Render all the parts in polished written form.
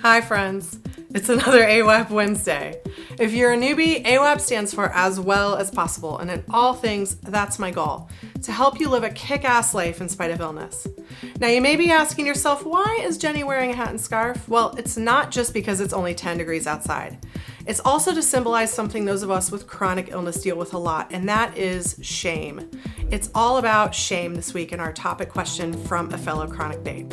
Hi friends, it's another AWAP Wednesday. If you're a newbie, AWAP stands for as well as possible, and in all things, that's my goal, to help you live a kick-ass life in spite of illness. Now you may be asking yourself, why is Jenny wearing a hat and scarf? Well, it's not just because it's only 10 degrees outside. It's also to symbolize something those of us with chronic illness deal with a lot, and that is shame. It's all about shame this week in our topic question from a fellow chronic babe.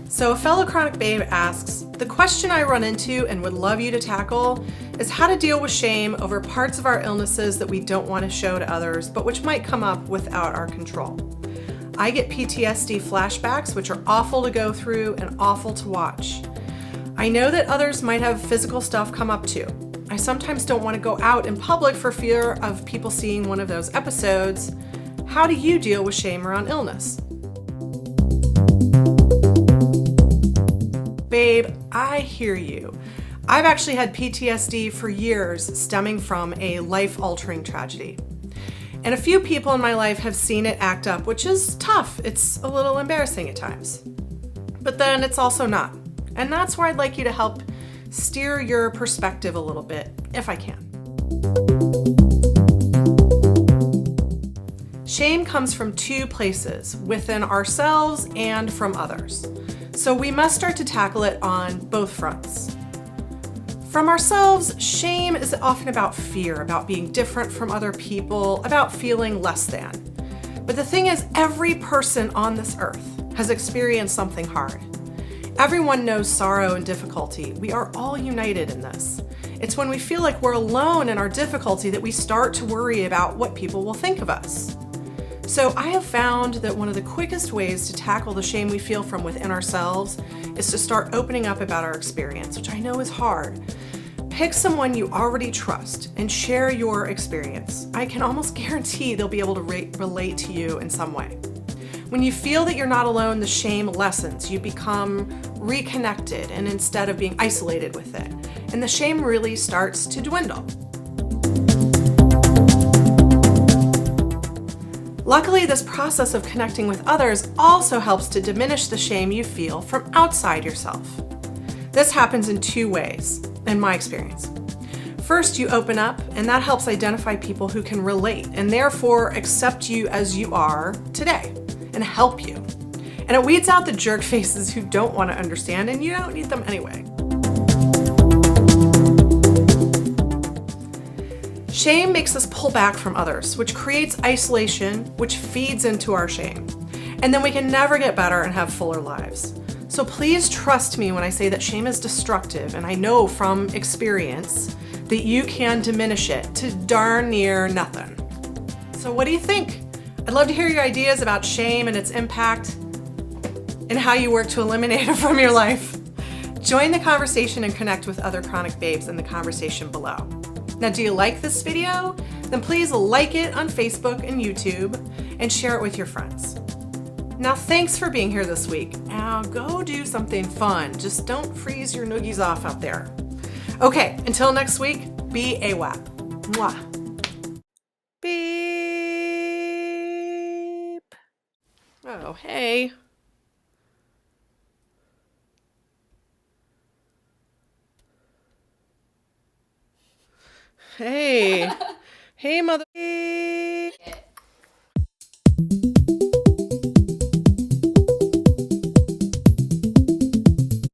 So a fellow chronic babe asks, the question I run into and would love you to tackle is how to deal with shame over parts of our illnesses that we don't want to show to others, but which might come up without our control. I get PTSD flashbacks, which are awful to go through and awful to watch. I know that others might have physical stuff come up too. I sometimes don't want to go out in public for fear of people seeing one of those episodes. How do you deal with shame around illness? Babe, I hear you. I've actually had PTSD for years stemming from a life-altering tragedy. And a few people in my life have seen it act up, which is tough. It's a little embarrassing at times. But then it's also not. And that's where I'd like you to help steer your perspective a little bit, if I can. Shame comes from two places, within ourselves and from others. So we must start to tackle it on both fronts. From ourselves, shame is often about fear, about being different from other people, about feeling less than. But the thing is, every person on this earth has experienced something hard. Everyone knows sorrow and difficulty. We are all united in this. It's when we feel like we're alone in our difficulty that we start to worry about what people will think of us. So I have found that one of the quickest ways to tackle the shame we feel from within ourselves is to start opening up about our experience, which I know is hard. Pick someone you already trust and share your experience. I can almost guarantee they'll be able to relate to you in some way. When you feel that you're not alone, the shame lessens. You become reconnected and instead of being isolated with it. And the shame really starts to dwindle. Luckily, this process of connecting with others also helps to diminish the shame you feel from outside yourself. This happens in two ways, in my experience. First, you open up, and that helps identify people who can relate and therefore accept you as you are today and help you. And it weeds out the jerk faces who don't want to understand, and you don't need them anyway. Shame makes us pull back from others, which creates isolation, which feeds into our shame. And then we can never get better and have fuller lives. So please trust me when I say that shame is destructive, and I know from experience that you can diminish it to darn near nothing. So what do you think? I'd love to hear your ideas about shame and its impact and how you work to eliminate it from your life. Join the conversation and connect with other chronic babes in the conversation below. Now, do you like this video? Then please like it on Facebook and YouTube and share it with your friends. Now, thanks for being here this week. Now, go do something fun. Just don't freeze your noogies off out there. Okay, until next week, be AWAP. Mwah. Beep. Oh, hey. Hey, hey, mother.